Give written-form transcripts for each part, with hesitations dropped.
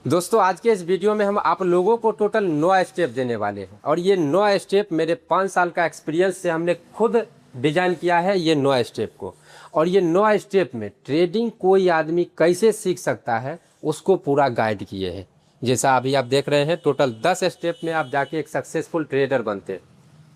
दोस्तों आज के इस वीडियो में हम आप लोगों को टोटल 9 स्टेप देने वाले हैं और ये 9 स्टेप मेरे 5 साल का एक्सपीरियंस से हमने खुद डिजाइन किया है ये 9 स्टेप को। और ये 9 स्टेप में ट्रेडिंग कोई आदमी कैसे सीख सकता है उसको पूरा गाइड किए हैं। जैसा अभी आप देख रहे हैं टोटल 10 स्टेप में आप जाके एक सक्सेसफुल ट्रेडर बनते हैं।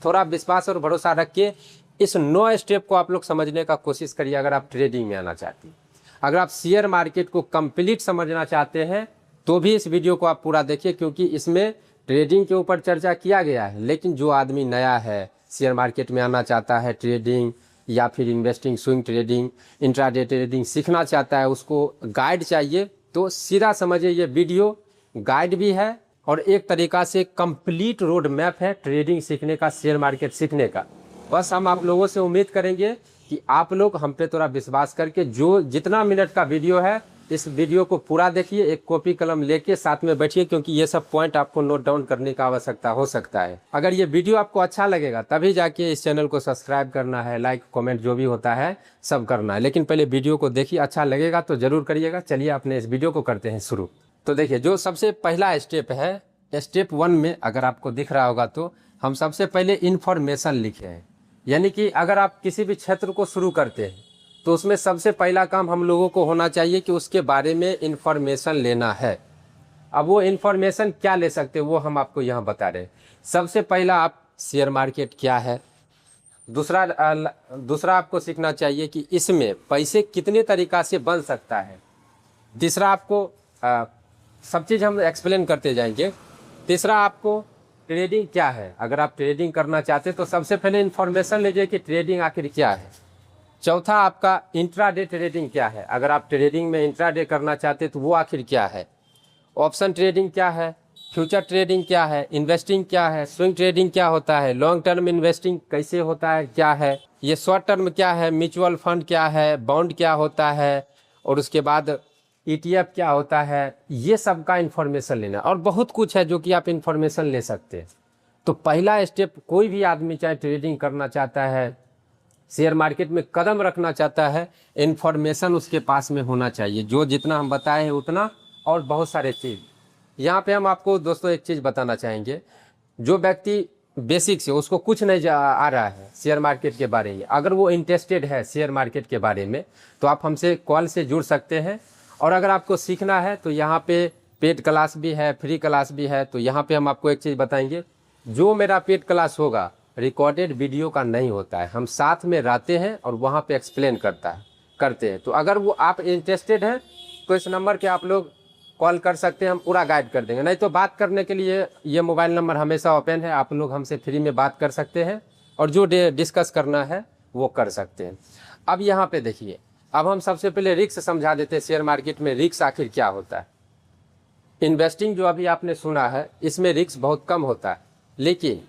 थोड़ा विश्वास और भरोसा रख के इस 9 स्टेप को आप लोग समझने का कोशिश करिए अगर आप ट्रेडिंग में आना चाहते हैं। अगर आप शेयर मार्केट को कंप्लीट समझना चाहते हैं तो भी इस वीडियो को आप पूरा देखिए, क्योंकि इसमें ट्रेडिंग के ऊपर चर्चा किया गया है। लेकिन जो आदमी नया है, शेयर मार्केट में आना चाहता है, ट्रेडिंग या फिर investing, swing trading, intraday trading सीखना चाहता है, उसको गाइड चाहिए, तो सीधा समझिए ये वीडियो गाइड भी है और एक तरीका से कंप्लीट रोड मैप है ट्रेडिंग सीखने का, शेयर मार्केट सीखने का। बस हम आप लोगों से उम्मीद करेंगे कि आप लोग हम पे थोड़ा विश्वास करके जो जितना मिनट का वीडियो है इस वीडियो को पूरा देखिए, एक कॉपी कलम लेके साथ में बैठिए, क्योंकि ये सब पॉइंट आपको नोट डाउन करने का आवश्यकता हो सकता है। अगर ये वीडियो आपको अच्छा लगेगा तभी जाके इस चैनल को सब्सक्राइब करना है, लाइक कमेंट जो भी होता है सब करना है। लेकिन पहले वीडियो को देखिए, अच्छा लगेगा तो जरूर करिएगा। चलिए अपने इस वीडियो को करते हैं शुरू। तो देखिए जो सबसे पहला स्टेप है, स्टेप 1 में अगर आपको दिख रहा होगा तो हम सबसे पहले इन्फॉर्मेशन लिखे हैं। यानी कि अगर आप किसी भी क्षेत्र को शुरू करते हैं तो उसमें सबसे पहला काम हम लोगों को होना चाहिए कि उसके बारे में इंफॉर्मेशन लेना है। अब वो इंफॉर्मेशन क्या ले सकते हैं वो हम आपको यहाँ बता रहे हैं। सबसे पहला आप शेयर मार्केट क्या है, दूसरा आपको सीखना चाहिए कि इसमें पैसे कितने तरीका से बन सकता है। तीसरा आपको सब चीज़ हम एक्सप्लेन करते जाएंगे। तीसरा आपको ट्रेडिंग क्या है, अगर आप ट्रेडिंग करना चाहते हैं तो सबसे पहले इंफॉर्मेशन लीजिए कि ट्रेडिंग आखिर क्या है। चौथा आपका इंट्राडे ट्रेडिंग क्या है, अगर आप ट्रेडिंग में इंट्राडे करना चाहते हैं तो वो आखिर क्या है। ऑप्शन ट्रेडिंग क्या है, फ्यूचर ट्रेडिंग क्या है, इन्वेस्टिंग क्या है, स्विंग ट्रेडिंग क्या होता है, लॉन्ग टर्म इन्वेस्टिंग कैसे होता है क्या है, ये शॉर्ट टर्म क्या है, म्यूचुअल फंड क्या है, बॉन्ड क्या होता है, और उसके बाद ETF क्या होता है। ये सब का इन्फॉर्मेशन लेना और बहुत कुछ है जो कि आप इन्फॉर्मेशन ले सकते हैं। तो पहला स्टेप, कोई भी आदमी चाहे ट्रेडिंग करना चाहता है, शेयर मार्केट में कदम रखना चाहता है, इन्फॉर्मेशन उसके पास में होना चाहिए। जो जितना हम बताए हैं उतना और बहुत सारे चीज़। यहाँ पे हम आपको दोस्तों एक चीज़ बताना चाहेंगे, जो व्यक्ति बेसिक से उसको कुछ नहीं आ रहा है शेयर मार्केट के बारे में, अगर वो इंटरेस्टेड है शेयर मार्केट के बारे में तो आप हमसे कॉल से जुड़ सकते हैं। और अगर आपको सीखना है तो यहाँ पे पेड क्लास भी है, फ्री क्लास भी है। तो यहाँ पे हम आपको एक चीज़ बताएंगे, जो मेरा पेड क्लास होगा रिकॉर्डेड वीडियो का नहीं होता है, हम साथ में रहते हैं और वहाँ पे एक्सप्लेन करते हैं। तो अगर वो आप इंटरेस्टेड हैं तो इस नंबर के आप लोग कॉल कर सकते हैं, हम पूरा गाइड कर देंगे। नहीं तो बात करने के लिए ये मोबाइल नंबर हमेशा ओपन है, आप लोग हमसे फ्री में बात कर सकते हैं और जो डिस्कस करना है वो कर सकते हैं। अब यहाँ पे देखिए, अब हम सबसे पहले रिस्क समझा देते हैं। शेयर मार्केट में रिस्क आखिर क्या होता है। इन्वेस्टिंग जो अभी आपने सुना है इसमें रिस्क बहुत कम होता है, लेकिन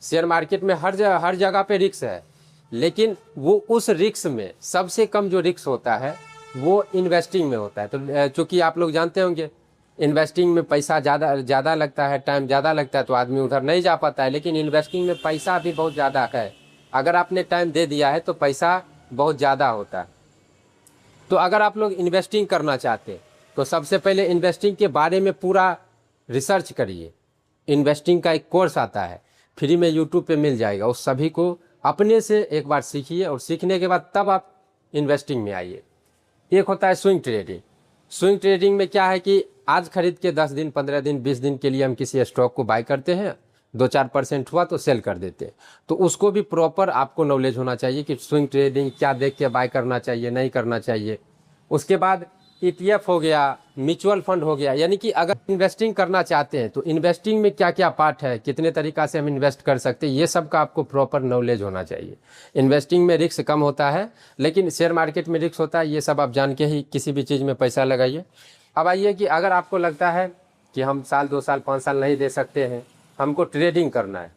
शेयर मार्केट में हर जगह पे रिस्क है, लेकिन वो उस रिस्क में सबसे कम जो रिस्क होता है वो इन्वेस्टिंग में होता है। तो चूँकि आप लोग जानते होंगे इन्वेस्टिंग में पैसा ज़्यादा लगता है, टाइम ज़्यादा लगता है, तो आदमी उधर नहीं जा पाता है। लेकिन इन्वेस्टिंग में पैसा भी बहुत ज़्यादा है, अगर आपने टाइम दे दिया है तो पैसा बहुत ज़्यादा होता है। तो अगर आप लोग इन्वेस्टिंग करना चाहते हैं तो सबसे पहले इन्वेस्टिंग के बारे में पूरा रिसर्च करिए। इन्वेस्टिंग का एक कोर्स आता है, फ्री में यूट्यूब पे मिल जाएगा, उस सभी को अपने से एक बार सीखिए और सीखने के बाद तब आप इन्वेस्टिंग में आइए। एक होता है स्विंग ट्रेडिंग। स्विंग ट्रेडिंग में क्या है कि आज खरीद के 10 दिन, 15 दिन, 20 दिन के लिए हम किसी स्टॉक को बाय करते हैं, 2-4% हुआ तो सेल कर देते हैं। तो उसको भी प्रॉपर आपको नॉलेज होना चाहिए कि स्विंग ट्रेडिंग क्या देख के बाय करना चाहिए, नहीं करना चाहिए। उसके बाद ETF हो गया, म्यूचुअल फंड हो गया। यानी कि अगर इन्वेस्टिंग करना चाहते हैं तो इन्वेस्टिंग में क्या क्या पार्ट है, कितने तरीका से हम इन्वेस्ट कर सकते हैं, ये सब का आपको प्रॉपर नॉलेज होना चाहिए। इन्वेस्टिंग में रिस्क कम होता है, लेकिन शेयर मार्केट में रिस्क होता है। ये सब आप जान के ही किसी भी चीज़ में पैसा लगाइए। अब आइए कि अगर आपको लगता है कि हम साल, 2 साल, 5 साल नहीं दे सकते हैं, हमको ट्रेडिंग करना है,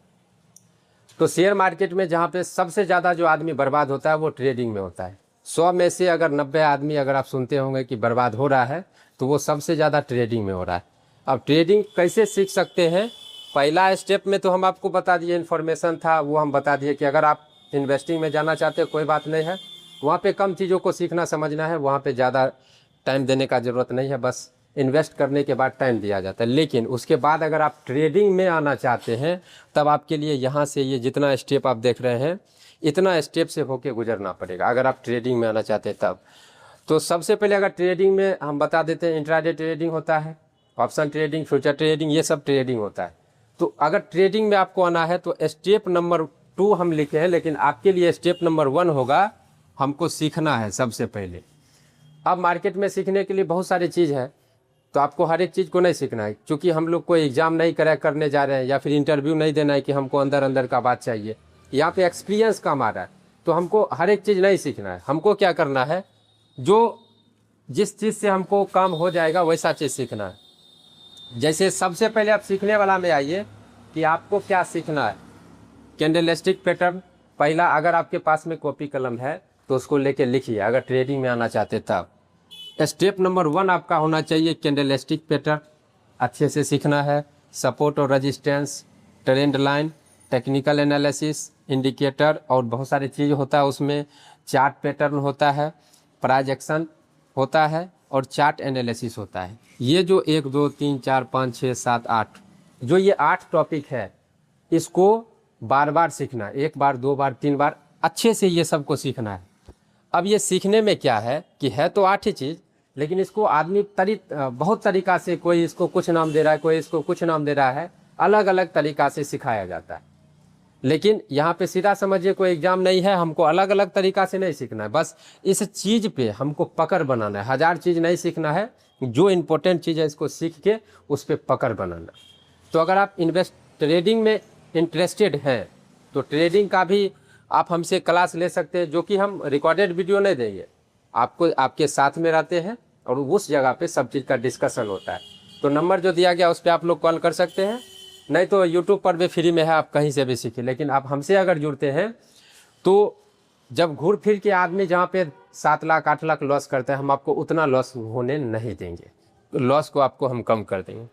तो शेयर मार्केट में जहाँ पे सबसे ज़्यादा जो आदमी बर्बाद होता है वो ट्रेडिंग में होता है। 100 में से अगर 90 आदमी अगर आप सुनते होंगे कि बर्बाद हो रहा है तो वो सबसे ज़्यादा ट्रेडिंग में हो रहा है। अब ट्रेडिंग कैसे सीख सकते हैं, पहला स्टेप में तो हम आपको बता दिए, इन्फॉर्मेशन था वो हम बता दिए कि अगर आप इन्वेस्टिंग में जाना चाहते हो कोई बात नहीं है, वहाँ पे कम चीज़ों को सीखना समझना है, वहाँ पे ज़्यादा टाइम देने का ज़रूरत नहीं है। बस इन्वेस्ट करने के बाद टाइम दिया जाता है। लेकिन उसके बाद अगर आप ट्रेडिंग में आना चाहते हैं तब आपके लिए यहाँ से ये जितना स्टेप आप देख रहे हैं इतना स्टेप से होके गुजरना पड़ेगा अगर आप ट्रेडिंग में आना चाहते हैं तब। तो सबसे पहले अगर ट्रेडिंग में हम बता देते हैं, इंट्राडे ट्रेडिंग होता है, ऑप्शन ट्रेडिंग, फ्यूचर ट्रेडिंग, ये सब ट्रेडिंग होता है। तो अगर ट्रेडिंग में आपको आना है तो स्टेप नंबर 2 हम लिखे हैं, लेकिन आपके लिए स्टेप नंबर 1 होगा, हमको सीखना है सबसे पहले। अब मार्केट में सीखने के लिए बहुत सारी चीज़ है, तो आपको हर एक चीज़ को नहीं सीखना है, क्योंकि हम लोग कोई एग्ज़ाम नहीं क्रैक करने जा रहे हैं या फिर इंटरव्यू नहीं देना है कि हमको अंदर अंदर का बात चाहिए। यहाँ पे एक्सपीरियंस काम आ रहा है, तो हमको हर एक चीज़ नहीं सीखना है। हमको क्या करना है, जो जिस चीज़ से हमको काम हो जाएगा वैसा चीज़ सीखना है। जैसे सबसे पहले आप सीखने वाला में आइए कि आपको क्या सीखना है। कैंडलस्टिक पैटर्न पहला, अगर आपके पास में कॉपी कलम है तो उसको लेके लिखिए अगर ट्रेडिंग में आना चाहते तब। स्टेप नंबर 1 आपका होना चाहिए कैंडलस्टिक पैटर्न, अच्छे से सीखना है। सपोर्ट और resistance, trend line, technical analysis, indicator और बहुत सारी चीज़ होता है उसमें। चार्ट पैटर्न होता है, प्राइस एक्शन होता है और चार्ट एनालिसिस होता है। ये जो 1 2 3 4 5 6 7 8 जो ये 8 टॉपिक है, इसको बार बार सीखना है, 1 बार 2 बार 3 बार अच्छे से ये सबको सीखना है। अब ये सीखने में क्या है कि है तो 8 ही चीज़, लेकिन इसको आदमी बहुत तरीका से, कोई इसको कुछ नाम दे रहा है, कोई इसको कुछ नाम दे रहा है, अलग अलग तरीका से सिखाया जाता है। लेकिन यहाँ पे सीधा समझिए कोई एग्जाम नहीं है, हमको अलग अलग तरीका से नहीं सीखना है, बस इस चीज़ पे हमको पकड़ बनाना है। 1000 चीज़ नहीं सीखना है, जो इम्पोर्टेंट चीज़ है इसको सीख के उस पर पकड़ बनाना। तो अगर आप ट्रेडिंग में इंटरेस्टेड हैं तो ट्रेडिंग का भी आप हमसे क्लास ले सकते हैं, जो कि हम रिकॉर्डेड वीडियो नहीं देंगे, आपको आपके साथ में रहते हैं और उस जगह पे सब चीज़ का डिस्कशन होता है। तो नंबर जो दिया गया उस पर आप लोग कॉल कर सकते हैं, नहीं तो यूट्यूब पर भी फ्री में है, आप कहीं से भी सीखिए। लेकिन आप हमसे अगर जुड़ते हैं तो जब घूर फिर के आदमी जहाँ पे 7 लाख 8 लाख लॉस करते हैं, हम आपको उतना लॉस होने नहीं देंगे, तो लॉस को आपको हम कम कर देंगे।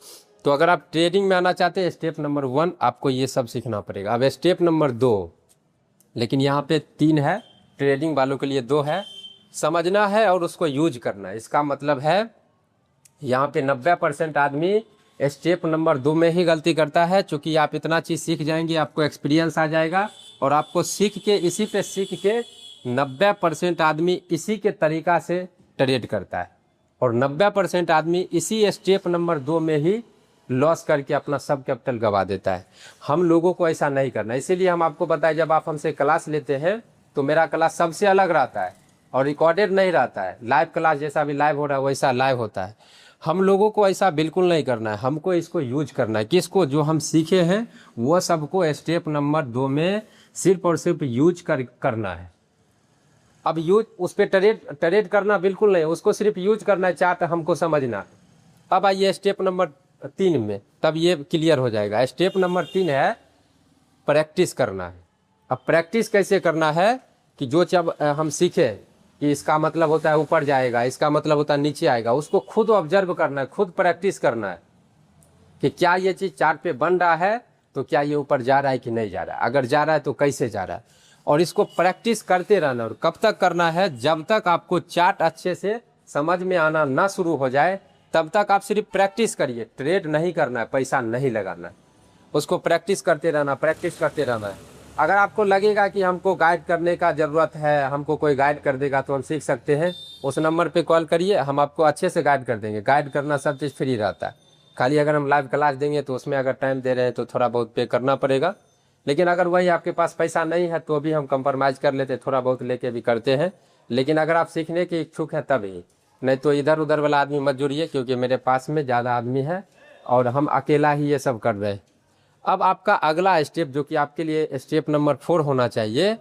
तो अगर आप ट्रेडिंग में आना चाहते हैं, स्टेप नंबर 1 आपको ये सब सीखना पड़ेगा। अब स्टेप नंबर 2, लेकिन यहाँ पे 3 है, ट्रेडिंग वालों के लिए 2 है। समझना है और उसको यूज करना है। इसका मतलब है यहाँ पे 90% आदमी स्टेप नंबर 2 में ही गलती करता है। चूँकि आप इतना चीज़ सीख जाएंगे, आपको एक्सपीरियंस आ जाएगा और आपको सीख के, इसी पे सीख के 90% आदमी इसी के तरीका से ट्रेड करता है और 90% आदमी इसी स्टेप नंबर 2 में ही लॉस करके अपना सब कैपिटल गवा देता है। हम लोगों को ऐसा नहीं करना, इसीलिए हम आपको बताएं, जब आप हमसे क्लास लेते हैं तो मेरा क्लास सबसे अलग रहता है और रिकॉर्डेड नहीं रहता है। लाइव क्लास जैसा भी लाइव हो रहा है वैसा लाइव होता है। हम लोगों को ऐसा बिल्कुल नहीं करना है, हमको इसको यूज करना है। किसको? जो हम सीखे हैं वो सबको स्टेप नंबर 2 में सिर्फ और सिर्फ यूज करना है। अब यूज उस पर ट्रेड करना बिल्कुल नहीं, उसको सिर्फ यूज करना है, चार्ट हमको समझना। अब आइए स्टेप नंबर 3 में, तब ये क्लियर हो जाएगा। स्टेप नंबर 3 है प्रैक्टिस करना है। अब प्रैक्टिस कैसे करना है कि जो जब हम सीखे कि इसका मतलब होता है ऊपर जाएगा, इसका मतलब होता है नीचे आएगा, उसको खुद ऑब्जर्व करना है, खुद प्रैक्टिस करना है कि क्या ये चीज़ चार्ट पे बन रहा है तो क्या ये ऊपर जा रहा है कि नहीं जा रहा है, अगर जा रहा है तो कैसे जा रहा है। और इसको प्रैक्टिस करते रहना। और कब तक करना है? जब तक आपको चार्ट अच्छे से समझ में आना ना शुरू हो जाए तब तक आप सिर्फ प्रैक्टिस करिए। ट्रेड नहीं करना है, पैसा नहीं लगाना है, उसको प्रैक्टिस करते रहना, प्रैक्टिस करते रहना है। अगर आपको लगेगा कि हमको गाइड करने का ज़रूरत है, हमको कोई गाइड कर देगा तो हम सीख सकते हैं, उस नंबर पे कॉल करिए, हम आपको अच्छे से गाइड कर देंगे। गाइड करना सब चीज़ फ्री रहता है। खाली अगर हम लाइव क्लास देंगे तो उसमें अगर टाइम दे रहे हैं तो थोड़ा बहुत पे करना पड़ेगा। लेकिन अगर वही आपके पास पैसा नहीं है तो भी हम कंप्रोमाइज़ कर लेते, थोड़ा बहुत लेके भी करते हैं। लेकिन अगर आप सीखने के इच्छुक हैं तभी, नहीं तो इधर उधर वाला आदमी मत जुड़िए, क्योंकि मेरे पास में ज़्यादा आदमी है और हम अकेला ही ये सब कर रहे हैं। अब आपका अगला स्टेप, जो कि आपके लिए स्टेप नंबर 4 होना चाहिए,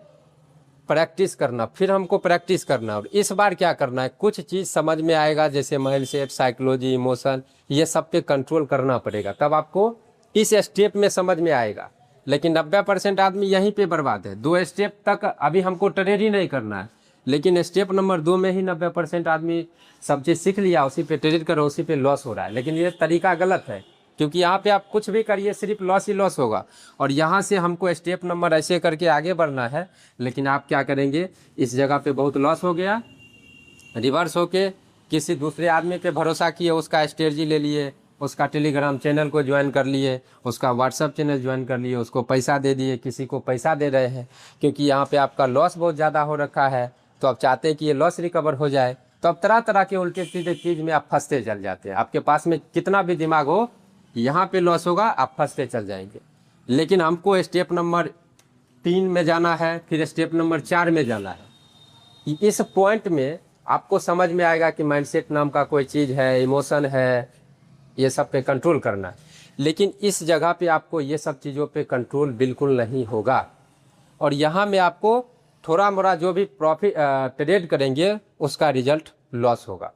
प्रैक्टिस करना। फिर हमको प्रैक्टिस करना और इस बार क्या करना है, कुछ चीज़ समझ में आएगा, जैसे माइंडसेट, साइकोलॉजी, इमोशन, ये सब पे कंट्रोल करना पड़ेगा, तब आपको इस स्टेप में समझ में आएगा। लेकिन 90% आदमी यहीं पे बर्बाद है। 2 स्टेप तक अभी हमको ट्रेड ही नहीं करना है, लेकिन स्टेप नंबर 2 में ही 90% आदमी सब चीज़ सीख लिया, उसी पे ट्रेड करो, उसी पे लॉस हो रहा है। लेकिन ये तरीका गलत है, क्योंकि यहाँ पे आप कुछ भी करिए सिर्फ लॉस ही लॉस होगा। और यहाँ से हमको स्टेप नंबर ऐसे करके आगे बढ़ना है, लेकिन आप क्या करेंगे, इस जगह पे बहुत लॉस हो गया, रिवर्स होके किसी दूसरे आदमी पे भरोसा किए, उसका स्ट्रेटजी ले लिए, उसका टेलीग्राम चैनल को ज्वाइन कर लिए, उसका व्हाट्सअप चैनल ज्वाइन कर लिए, उसको पैसा दे दिए, किसी को पैसा दे रहे हैं क्योंकि यहाँ पे आपका लॉस बहुत ज़्यादा हो रखा है, तो आप चाहते हैं कि ये लॉस रिकवर हो जाए, तो अब तरह तरह के उल्टे सीधे चीज़ में आप फंसते चल जाते हैं। आपके पास में कितना भी दिमाग हो, यहाँ पे लॉस होगा, आप फंसते चल जाएंगे। लेकिन हमको स्टेप नंबर 3 में जाना है, फिर स्टेप नंबर 4 में जाना है। इस पॉइंट में आपको समझ में आएगा कि माइंडसेट नाम का कोई चीज़ है, इमोशन है, ये सब पे कंट्रोल करना है। लेकिन इस जगह पे आपको ये सब चीज़ों पे कंट्रोल बिल्कुल नहीं होगा, और यहाँ में आपको थोड़ा मोड़ा जो भी प्रॉफिट ट्रेड करेंगे उसका रिजल्ट लॉस होगा।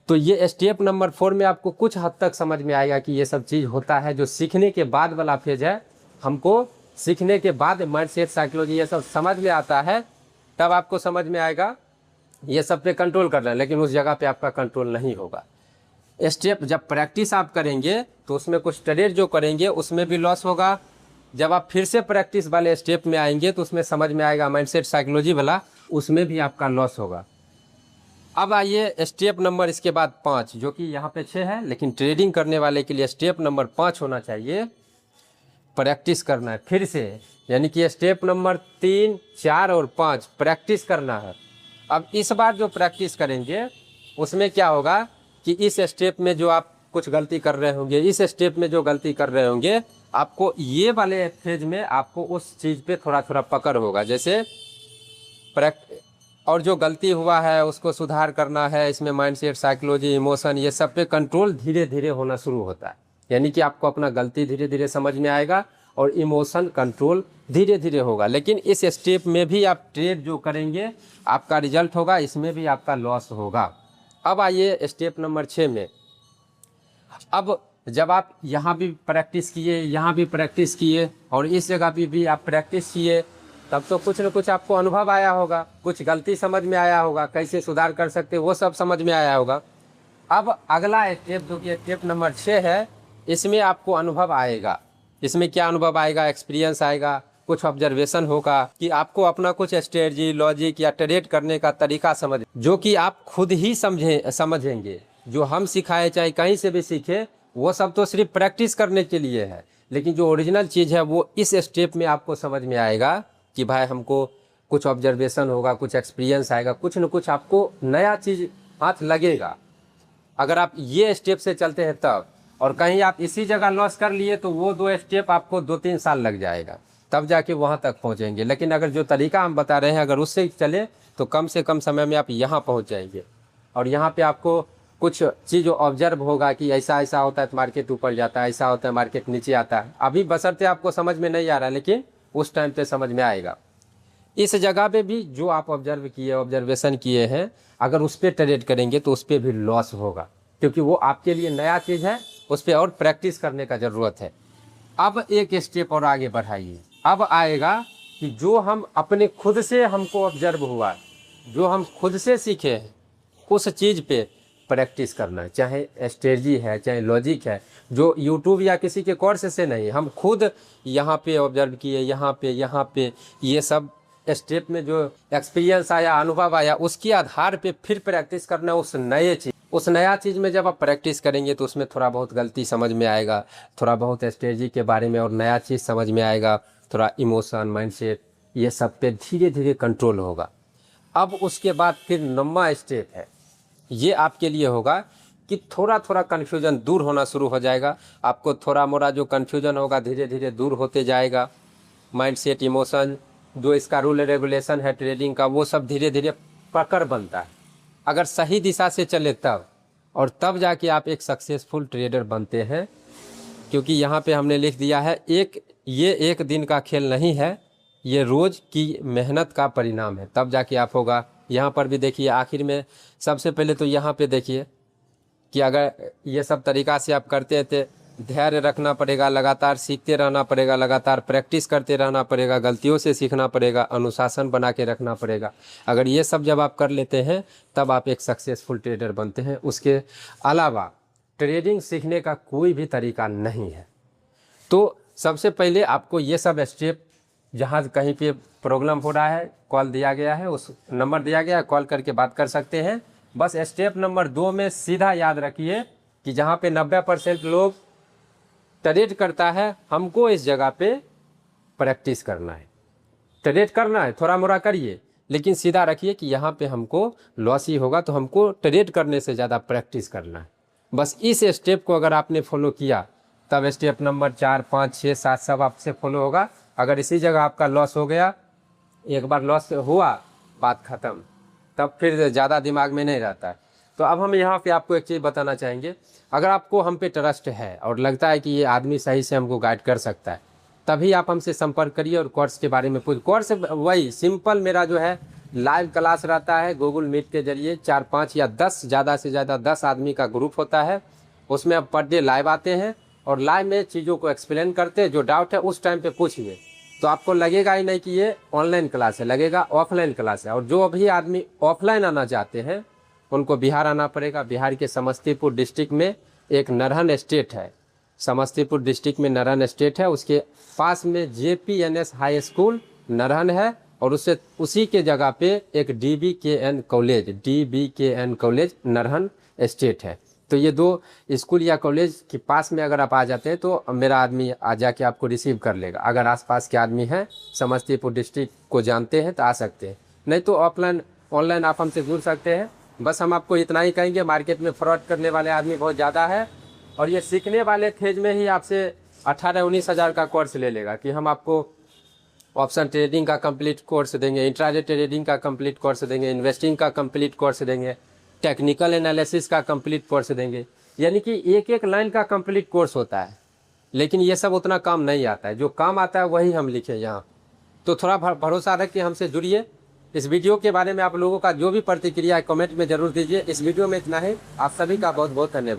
तो ये स्टेप नंबर 4 में आपको कुछ हद तक समझ में आएगा कि ये सब चीज़ होता है। जो सीखने के बाद वाला फेज है, हमको सीखने के बाद माइंडसेट, साइकोलॉजी ये सब समझ में आता है, तब आपको समझ में आएगा ये सब पे कंट्रोल करना है। लेकिन उस जगह पे आपका कंट्रोल नहीं होगा। स्टेप जब प्रैक्टिस आप करेंगे तो उसमें कुछ ट्रेड जो करेंगे उसमें भी लॉस होगा। जब आप फिर से प्रैक्टिस वाले स्टेप में आएंगे तो उसमें समझ में आएगा माइंडसेट, साइकोलॉजी वाला, उसमें भी आपका लॉस होगा। अब आइए स्टेप नंबर इसके बाद 5, जो कि यहाँ पे 6 है, लेकिन ट्रेडिंग करने वाले के लिए स्टेप नंबर 5 होना चाहिए। प्रैक्टिस करना है फिर से, यानी कि स्टेप नंबर 3, 4 और 5 प्रैक्टिस करना है। अब इस बार जो प्रैक्टिस करेंगे उसमें क्या होगा कि इस स्टेप में जो आप कुछ गलती कर रहे होंगे, इस स्टेप में जो गलती कर रहे होंगे, आपको ये वाले फेज में आपको उस चीज़ पे थोड़ा थोड़ा पकड़ होगा। जैसे और जो गलती हुआ है उसको सुधार करना है। इसमें माइंडसेट, साइकोलॉजी, इमोशन, ये सब पे कंट्रोल धीरे धीरे होना शुरू होता है। यानी कि आपको अपना गलती धीरे धीरे समझ में आएगा और इमोशन कंट्रोल धीरे धीरे होगा। लेकिन इस स्टेप में भी आप ट्रेड जो करेंगे आपका रिजल्ट होगा, इसमें भी आपका लॉस होगा। अब आइए स्टेप नंबर 6 में। अब जब आप यहाँ भी प्रैक्टिस किए, यहाँ भी प्रैक्टिस किए और इस जगह भी आप प्रैक्टिस किए, तब तो कुछ न कुछ आपको अनुभव आया होगा, कुछ गलती समझ में आया होगा, कैसे सुधार कर सकते वो सब समझ में आया होगा। अब अगला स्टेप जो कि स्टेप नंबर 6 है, इसमें आपको अनुभव आएगा। इसमें क्या अनुभव आएगा? एक्सपीरियंस आएगा, कुछ ऑब्जर्वेशन होगा कि आपको अपना कुछ स्ट्रेटजी, लॉजिक या ट्रेड करने का तरीका जो कि आप खुद ही समझेंगे। जो हम सिखाए चाहे कहीं से भी सीखे, वो सब तो सिर्फ प्रैक्टिस करने के लिए है, लेकिन जो ओरिजिनल चीज़ है वो इस स्टेप में आपको समझ में आएगा कि भाई हमको कुछ ऑब्जर्वेशन होगा, कुछ एक्सपीरियंस आएगा, कुछ न कुछ आपको नया चीज़ हाथ लगेगा। अगर आप ये स्टेप से चलते हैं तब, और कहीं आप इसी जगह लॉस कर लिए तो वो 2 स्टेप आपको 2-3 साल लग जाएगा, तब जाके वहाँ तक पहुँचेंगे। लेकिन अगर जो तरीका हम बता रहे हैं अगर उससे चले तो कम से कम समय में आप यहाँ पहुँच जाएंगे। और यहाँ पे आपको कुछ चीज़ ऑब्जर्व होगा कि ऐसा ऐसा होता है तो मार्केट ऊपर जाता है, ऐसा होता है मार्केट नीचे आता है। अभी बशर्ते आपको समझ में नहीं आ रहा, लेकिन उस टाइम पे समझ में आएगा। इस जगह पे भी जो आप ऑब्जर्वेशन किए हैं, अगर उस पर ट्रेड करेंगे तो उस पर भी लॉस होगा, क्योंकि वो आपके लिए नया चीज़ है, उस पर और प्रैक्टिस करने का ज़रूरत है। अब एक स्टेप और आगे बढ़ाइए। अब आएगा कि जो हम अपने खुद से हमको ऑब्जर्व हुआ, जो हम खुद से सीखे हैं, उस चीज़ पे प्रैक्टिस करना है। चाहे स्ट्रेटजी है, चाहे लॉजिक है, जो यूट्यूब या किसी के कोर्स से नहीं, हम खुद यहाँ पे ऑब्जर्व किए, यहाँ पे ये सब स्टेप में जो एक्सपीरियंस आया, अनुभव आया, उसके आधार पे फिर प्रैक्टिस करना उस नया चीज़ में। जब आप प्रैक्टिस करेंगे तो उसमें थोड़ा बहुत गलती समझ में आएगा, थोड़ा बहुत स्ट्रेटजी के बारे में और नया चीज़ समझ में आएगा, थोड़ा इमोशन, माइंडसेट, ये सब पे धीरे धीरे कंट्रोल होगा। अब उसके बाद फिर 9वां स्टेप है, ये आपके लिए होगा कि थोड़ा थोड़ा कन्फ्यूजन दूर होना शुरू हो जाएगा। आपको थोड़ा मोड़ा जो कन्फ्यूजन होगा धीरे धीरे दूर होते जाएगा। माइंडसेट, इमोशन, जो इसका रूल रेगुलेशन है ट्रेडिंग का, वो सब धीरे धीरे पकड़ बनता है अगर सही दिशा से चले तब, और तब जाके आप एक सक्सेसफुल ट्रेडर बनते हैं। क्योंकि यहाँ पे हमने लिख दिया है ये एक दिन का खेल नहीं है, ये रोज़ की मेहनत का परिणाम है, तब जाके आप होगा। यहाँ पर भी देखिए आखिर में सबसे पहले तो यहाँ पे देखिए कि अगर ये सब तरीक़ा से आप करते हैं तो धैर्य रखना पड़ेगा, लगातार सीखते रहना पड़ेगा, लगातार प्रैक्टिस करते रहना पड़ेगा, गलतियों से सीखना पड़ेगा, अनुशासन बना के रखना पड़ेगा। अगर ये सब जब आप कर लेते हैं तब आप एक सक्सेसफुल ट्रेडर बनते हैं। उसके अलावा ट्रेडिंग सीखने का कोई भी तरीका नहीं है। तो सबसे पहले आपको ये सब स्टेप, जहाँ कहीं पे प्रॉब्लम हो रहा है, कॉल दिया गया है, उस नंबर दिया गया है, कॉल करके बात कर सकते हैं। बस स्टेप नंबर 2 में सीधा याद रखिए कि जहाँ पे 90% लोग ट्रेड करता है, हमको इस जगह पे प्रैक्टिस करना है। ट्रेड करना है, थोड़ा मोड़ा करिए, लेकिन सीधा रखिए कि यहाँ पे हमको लॉस ही होगा, तो हमको ट्रेड करने से ज़्यादा प्रैक्टिस करना है। बस इस स्टेप को अगर आपने फॉलो किया, तब स्टेप नंबर 4, 5, 6, 7 सब आपसे फॉलो होगा। अगर इसी जगह आपका लॉस हो गया, एक बार लॉस हुआ, बात ख़त्म, तब फिर ज़्यादा दिमाग में नहीं रहता है। तो अब हम यहाँ पे आपको एक चीज़ बताना चाहेंगे, अगर आपको हम पे ट्रस्ट है और लगता है कि ये आदमी सही से हमको गाइड कर सकता है, तभी आप हमसे संपर्क करिए और कोर्स के बारे में पूछ। कोर्स वही सिंपल मेरा जो है लाइव क्लास रहता है गूगल मीट के जरिए, 4, 5 या 10, ज़्यादा से ज़्यादा 10 आदमी का ग्रुप होता है। उसमें आप पर डे लाइव आते हैं और लाइव में चीज़ों को एक्सप्लेन करते हैं। जो डाउट है उस टाइम पे पूछिए, तो आपको लगेगा ही नहीं कि ये ऑनलाइन क्लास है, लगेगा ऑफलाइन क्लास है। और जो अभी आदमी ऑफलाइन आना चाहते हैं उनको बिहार आना पड़ेगा। बिहार के समस्तीपुर डिस्ट्रिक्ट में एक नरहन स्टेट है, समस्तीपुर डिस्ट्रिक्ट में नरहन स्टेट है, उसके पास में JPNS हाई स्कूल नरहन है, और उससे उसी के जगह पे एक DBKN कॉलेज नरहन स्टेट है। तो ये 2 स्कूल या कॉलेज के पास में अगर आप आ जाते हैं तो मेरा आदमी आ जाके आपको रिसीव कर लेगा। अगर आसपास के आदमी हैं, समस्तीपुर डिस्ट्रिक्ट को जानते हैं तो आ सकते हैं, नहीं तो ऑफलाइन ऑनलाइन आप हमसे जुड़ सकते हैं। बस हम आपको इतना ही कहेंगे, मार्केट में फ्रॉड करने वाले आदमी बहुत ज़्यादा है, और ये सीखने वाले फेज में ही आपसे 18-19 हज़ार का कोर्स ले लेगा कि हम आपको ऑप्शन ट्रेडिंग का कंप्लीट कोर्स देंगे, इंट्राडे ट्रेडिंग का कंप्लीट कोर्स देंगे, इन्वेस्टिंग का कंप्लीट कोर्स देंगे, टेक्निकल एनालिसिस का कंप्लीट कोर्स देंगे। यानी कि एक एक लाइन का कंप्लीट कोर्स होता है, लेकिन ये सब उतना काम नहीं आता है। जो काम आता है वही हम लिखे यहाँ। तो थोड़ा भरोसा रख के हमसे जुड़िए। इस वीडियो के बारे में आप लोगों का जो भी प्रतिक्रिया है कमेंट में जरूर दीजिए। इस वीडियो में इतना ही। आप सभी का बहुत बहुत धन्यवाद।